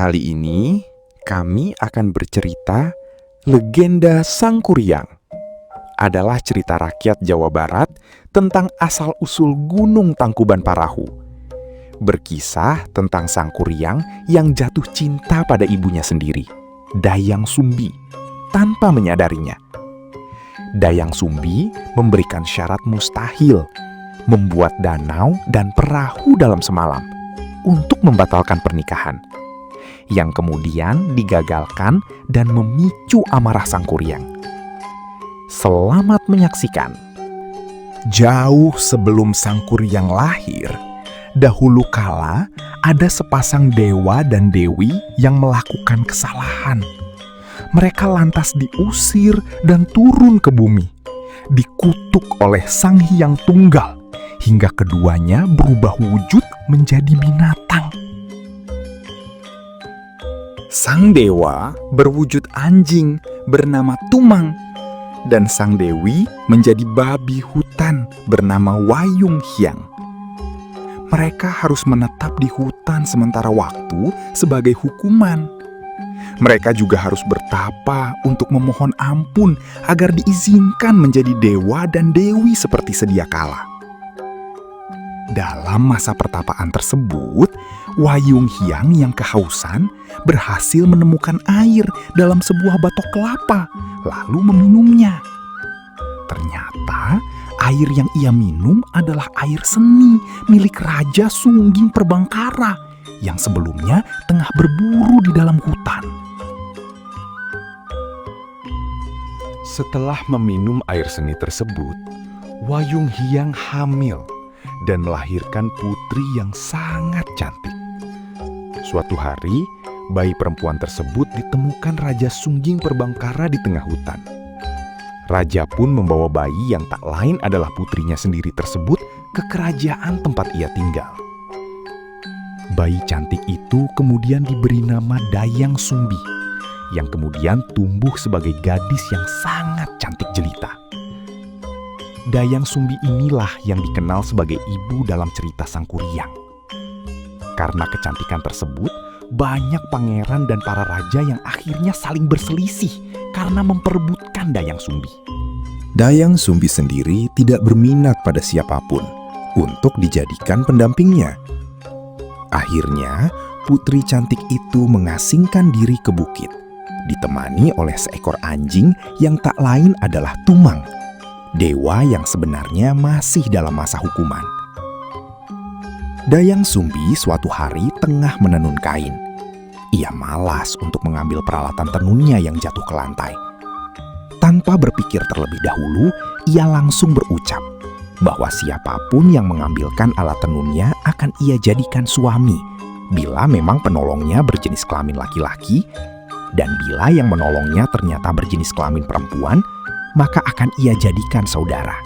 Kali ini kami akan bercerita Legenda Sangkuriang. Adalah cerita rakyat Jawa Barat tentang asal-usul Gunung Tangkuban Parahu. Berkisah tentang Sangkuriang yang jatuh cinta pada ibunya sendiri, Dayang Sumbi, tanpa menyadarinya. Dayang Sumbi memberikan syarat mustahil, membuat danau dan perahu dalam semalam untuk membatalkan pernikahan, yang kemudian digagalkan dan memicu amarah Sangkuriang. Selamat menyaksikan. Jauh sebelum Sangkuriang lahir, dahulu kala ada sepasang dewa dan dewi yang melakukan kesalahan. Mereka lantas diusir dan turun ke bumi, dikutuk oleh Sang Hyang Tunggal, hingga keduanya berubah wujud menjadi binatang. Sang dewa berwujud anjing bernama Tumang, dan sang dewi menjadi babi hutan bernama Wayung Hyang. Mereka harus menetap di hutan sementara waktu sebagai hukuman. Mereka juga harus bertapa untuk memohon ampun agar diizinkan menjadi dewa dan dewi seperti sedia kala. Dalam masa pertapaan tersebut, Wayung Hyang yang kehausan berhasil menemukan air dalam sebuah batok kelapa, lalu meminumnya. Ternyata air yang ia minum adalah air seni milik Raja Sungging Perbangkara yang sebelumnya tengah berburu di dalam hutan. Setelah meminum air seni tersebut, Wayung Hyang hamil dan melahirkan putri yang sangat cantik. Suatu hari, bayi perempuan tersebut ditemukan Raja Sungging Perbangkara di tengah hutan. Raja pun membawa bayi yang tak lain adalah putrinya sendiri tersebut ke kerajaan tempat ia tinggal. Bayi cantik itu kemudian diberi nama Dayang Sumbi, yang kemudian tumbuh sebagai gadis yang sangat cantik jelita. Dayang Sumbi inilah yang dikenal sebagai ibu dalam cerita Sangkuriang. Karena kecantikan tersebut, banyak pangeran dan para raja yang akhirnya saling berselisih karena memperebutkan Dayang Sumbi. Dayang Sumbi sendiri tidak berminat pada siapapun untuk dijadikan pendampingnya. Akhirnya, putri cantik itu mengasingkan diri ke bukit, ditemani oleh seekor anjing yang tak lain adalah Tumang, dewa yang sebenarnya masih dalam masa hukuman. Dayang Sumbi suatu hari tengah menenun kain. Ia malas untuk mengambil peralatan tenunnya yang jatuh ke lantai. Tanpa berpikir terlebih dahulu, ia langsung berucap bahwa siapapun yang mengambilkan alat tenunnya akan ia jadikan suami, bila memang penolongnya berjenis kelamin laki-laki, dan bila yang menolongnya ternyata berjenis kelamin perempuan, maka akan ia jadikan saudara.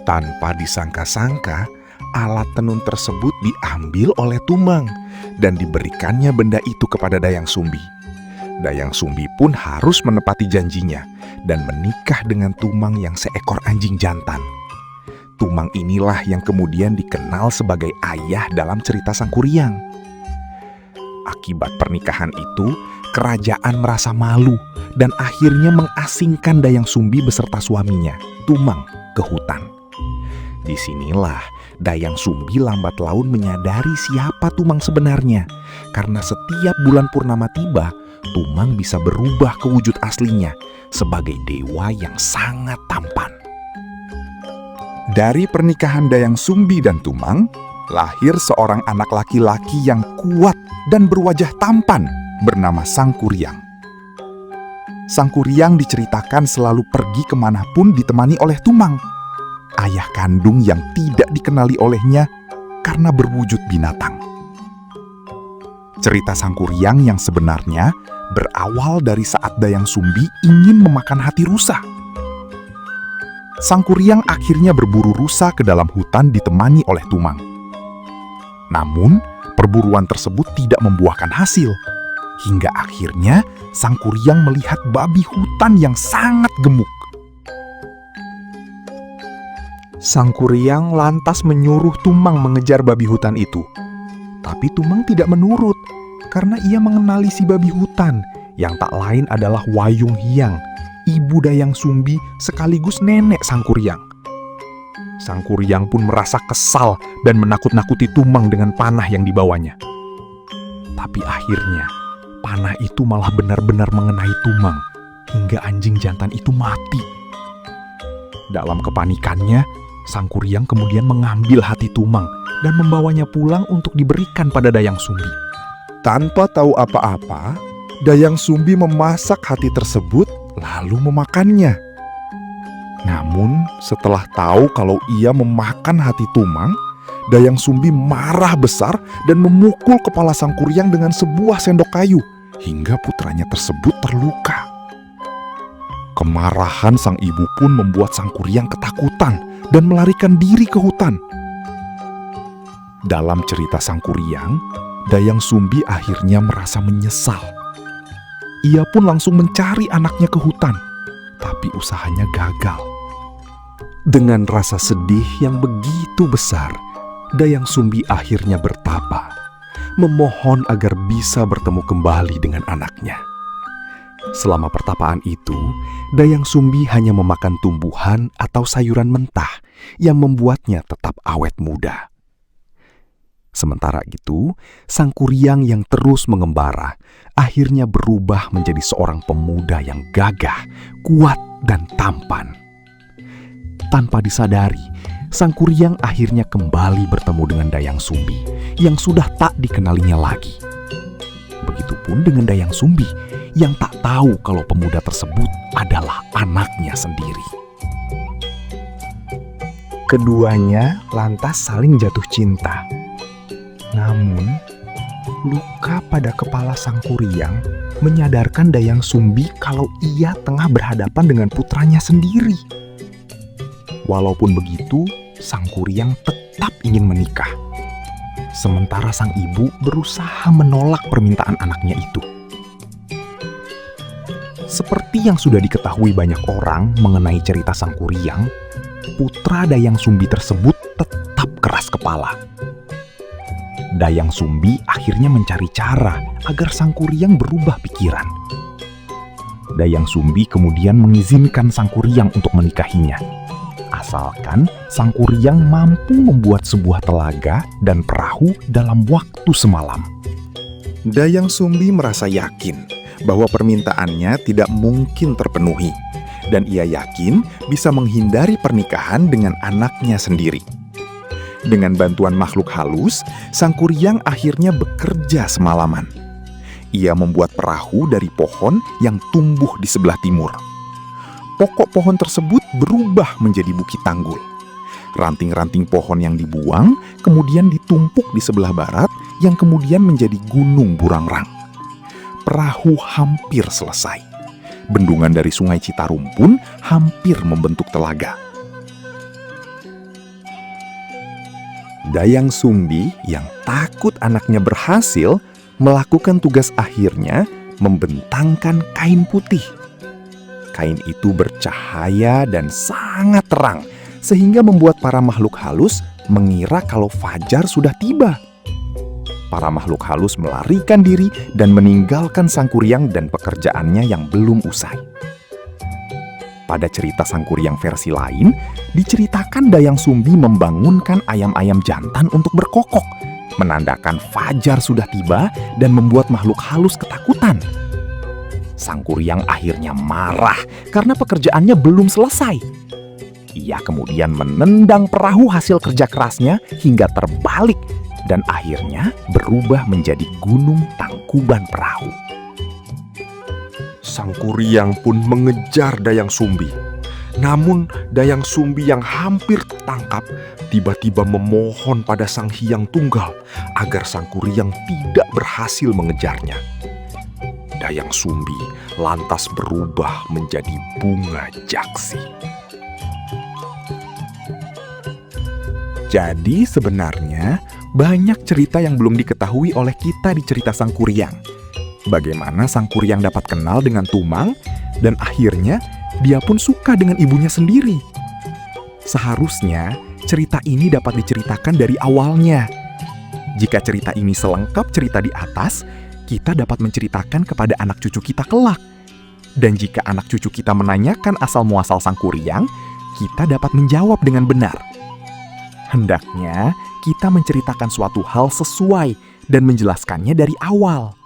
Tanpa disangka-sangka, alat tenun tersebut diambil oleh Tumang dan diberikannya benda itu kepada Dayang Sumbi. Dayang Sumbi pun harus menepati janjinya dan menikah dengan Tumang yang seekor anjing jantan. Tumang inilah yang kemudian dikenal sebagai ayah dalam cerita Sangkuriang. Akibat pernikahan itu, kerajaan merasa malu dan akhirnya mengasingkan Dayang Sumbi beserta suaminya, Tumang, ke hutan. Disinilah Dayang Sumbi lambat laun menyadari siapa Tumang sebenarnya, karena setiap bulan purnama tiba, Tumang bisa berubah ke wujud aslinya sebagai dewa yang sangat tampan. Dari pernikahan Dayang Sumbi dan Tumang, lahir seorang anak laki-laki yang kuat dan berwajah tampan bernama Sangkuriang. Sangkuriang diceritakan selalu pergi kemanapun ditemani oleh Tumang, ayah kandung yang tidak dikenali olehnya karena berwujud binatang. Cerita Sangkuriang yang sebenarnya berawal dari saat Dayang Sumbi ingin memakan hati rusa. Sangkuriang akhirnya berburu rusa ke dalam hutan ditemani oleh Tumang. Namun, perburuan tersebut tidak membuahkan hasil, hingga akhirnya Sangkuriang melihat babi hutan yang sangat gemuk. Sangkuriang lantas menyuruh Tumang mengejar babi hutan itu. Tapi Tumang tidak menurut karena ia mengenali si babi hutan yang tak lain adalah Wayung Hyang, ibu Dayang Sumbi sekaligus nenek Sang Kuryang. Sang Kuryang pun merasa kesal dan menakut-nakuti Tumang dengan panah yang dibawanya. Tapi akhirnya panah itu malah benar-benar mengenai Tumang hingga anjing jantan itu mati. Dalam kepanikannya, Sang Kuryang kemudian mengambil hati Tumang dan membawanya pulang untuk diberikan pada Dayang Sumbi. Tanpa tahu apa-apa, Dayang Sumbi memasak hati tersebut lalu memakannya. Namun setelah tahu kalau ia memakan hati Tumang, Dayang Sumbi marah besar dan memukul kepala Sang Kuryang dengan sebuah sendok kayu hingga putranya tersebut terluka. Kemarahan sang ibu pun membuat Sang Kuryang ketakutan dan melarikan diri ke hutan. Dalam cerita Sang Kuryang, Dayang Sumbi akhirnya merasa menyesal. Ia pun langsung mencari anaknya ke hutan, tapi usahanya gagal. Dengan rasa sedih yang begitu besar, Dayang Sumbi akhirnya bertapa, memohon agar bisa bertemu kembali dengan anaknya. Selama pertapaan itu, Dayang Sumbi hanya memakan tumbuhan atau sayuran mentah yang membuatnya tetap awet muda. Sementara itu, Sang Kuryang yang terus mengembara akhirnya berubah menjadi seorang pemuda yang gagah, kuat, dan tampan. Tanpa disadari, Sang Kuryang akhirnya kembali bertemu dengan Dayang Sumbi yang sudah tak dikenalinya lagi. Begitupun dengan Dayang Sumbi yang tak tahu kalau pemuda tersebut adalah anaknya sendiri. Keduanya lantas saling jatuh cinta. Namun, luka pada kepala Sang Kuryang menyadarkan Dayang Sumbi kalau ia tengah berhadapan dengan putranya sendiri. Walaupun begitu, Sang Kuryang tetap ingin menikah. Sementara sang ibu berusaha menolak permintaan anaknya itu. Seperti yang sudah diketahui banyak orang mengenai cerita Sang Kuryang, putra Dayang Sumbi tersebut tetap keras kepala. Dayang Sumbi akhirnya mencari cara agar Sang Kuryang berubah pikiran. Dayang Sumbi kemudian mengizinkan Sang Kuryang untuk menikahinya, asalkan Sang Kuryang mampu membuat sebuah telaga dan perahu dalam waktu semalam. Dayang Sumbi merasa yakin bahwa permintaannya tidak mungkin terpenuhi, dan ia yakin bisa menghindari pernikahan dengan anaknya sendiri. Dengan bantuan makhluk halus, Sang Kuryang akhirnya bekerja semalaman. Ia membuat perahu dari pohon yang tumbuh di sebelah timur. Pokok pohon tersebut berubah menjadi bukit tanggul. Ranting-ranting pohon yang dibuang kemudian ditumpuk di sebelah barat yang kemudian menjadi gunung Burangrang. Perahu hampir selesai. Bendungan dari Sungai Citarum pun hampir membentuk telaga. Dayang Sumbi yang takut anaknya berhasil melakukan tugas akhirnya membentangkan kain putih. Kain itu bercahaya dan sangat terang sehingga membuat para makhluk halus mengira kalau fajar sudah tiba. Para makhluk halus melarikan diri dan meninggalkan Sang Kuryang dan pekerjaannya yang belum usai. Pada cerita Sang Kuryang versi lain, diceritakan Dayang Sumbi membangunkan ayam-ayam jantan untuk berkokok, menandakan fajar sudah tiba dan membuat makhluk halus ketakutan. Sang Kuryang akhirnya marah karena pekerjaannya belum selesai. Ia kemudian menendang perahu hasil kerja kerasnya hingga terbalik dan akhirnya berubah menjadi gunung Tangkuban Perahu. Sang Kuryang pun mengejar Dayang Sumbi. Namun Dayang Sumbi yang hampir tertangkap tiba-tiba memohon pada Sang Hyang Tunggal agar Sang Kuryang tidak berhasil mengejarnya. Dayang Sumbi lantas berubah menjadi bunga jaksi. Jadi sebenarnya banyak cerita yang belum diketahui oleh kita di cerita Sang Kuryang. Bagaimana Sang Kuryang dapat kenal dengan Tumang dan akhirnya dia pun suka dengan ibunya sendiri. Seharusnya cerita ini dapat diceritakan dari awalnya. Jika cerita ini selengkap cerita di atas, kita dapat menceritakan kepada anak cucu kita kelak. Dan jika anak cucu kita menanyakan asal-muasal sang kuryang, kita dapat menjawab dengan benar. Hendaknya kita menceritakan suatu hal sesuai dan menjelaskannya dari awal.